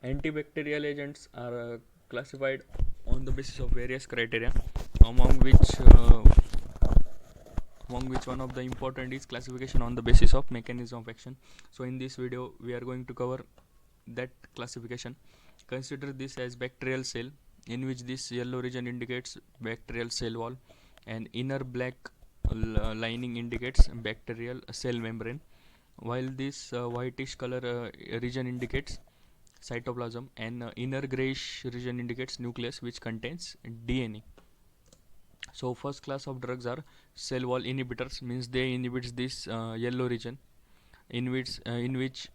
Antibacterial agents are classified on the basis of various criteria, among which uh, among which one of the important is classification on the basis of mechanism of action. So in this video we are going to cover that classification. Consider this as bacterial cell, in which this yellow region indicates bacterial cell wall and inner black lining indicates bacterial cell membrane, while this whitish color region indicates cytoplasm, and inner grayish region indicates nucleus, which contains DNA. So first class of drugs are cell wall inhibitors, means they inhibits this yellow region, in which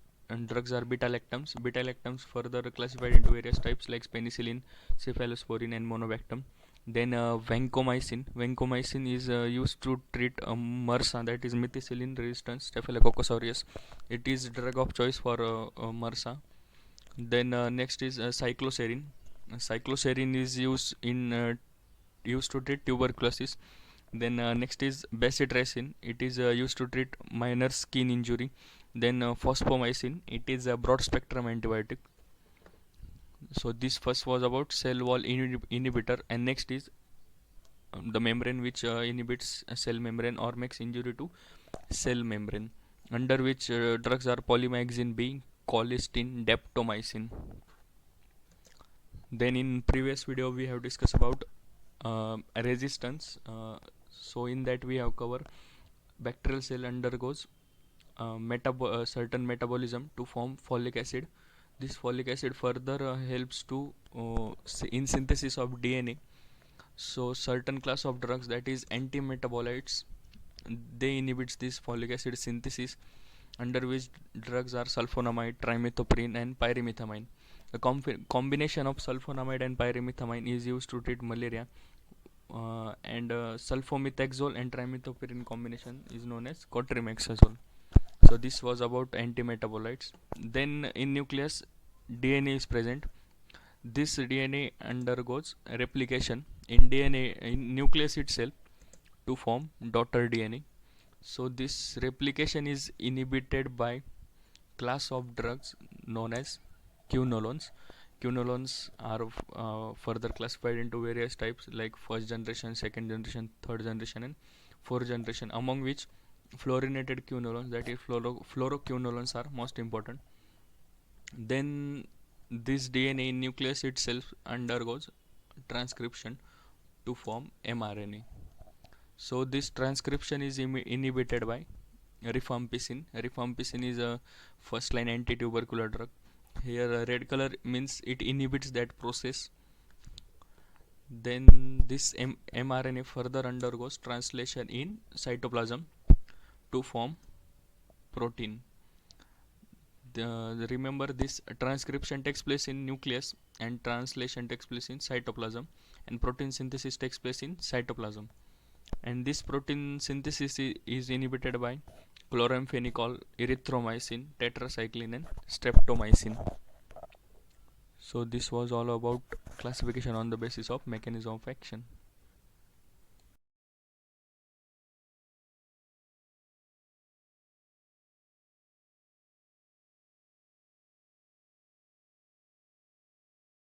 drugs are beta lactams. Beta lactams further classified into various types like penicillin, cephalosporin, and monobactam. Then vancomycin. Vancomycin is used to treat MRSA, that is methicillin resistant Staphylococcus aureus. It is drug of choice for MRSA. Then next is cycloserine. Cycloserine is used to treat tuberculosis. Then next is bacitracin. It is used to treat minor skin injury. Then phosphomycin. It is a broad spectrum antibiotic. So this first was about cell wall inhibitor, and next is the membrane which inhibits a cell membrane or makes injury to cell membrane, under which drugs are polymyxin B, colistin, daptomycin. Then in previous video we have discussed about resistance. So in that we have covered bacterial cell undergoes certain metabolism to form folic acid. This folic acid further helps to in synthesis of DNA. So certain class of drugs, that is antimetabolites, they inhibits this folic acid synthesis, under which drugs are sulfonamide, trimethoprim, and pyrimethamine. The combination of sulfonamide and pyrimethamine is used to treat malaria, and sulfomethazole and trimethoprim combination is known as cotrimoxazole. So this was about antimetabolites. Then in nucleus, DNA is present. This DNA undergoes replication in DNA in nucleus itself to form daughter DNA. So this replication is inhibited by class of drugs known as quinolones. Quinolones are further classified into various types like first generation, second generation, third generation, and fourth generation, among which fluorinated quinolones, that is fluoroquinolones, are most important. Then this DNA in nucleus itself undergoes transcription to form mRNA. So this transcription is inhibited by rifampicin. Rifampicin is a first line anti-tubercular drug. Here red color means it inhibits that process. Then this mRNA further undergoes translation in cytoplasm to form protein. Remember, this transcription takes place in nucleus and translation takes place in cytoplasm, and protein synthesis takes place in cytoplasm. And this protein synthesis is inhibited by chloramphenicol, erythromycin, tetracycline, and streptomycin. So this was all about classification on the basis of mechanism of action.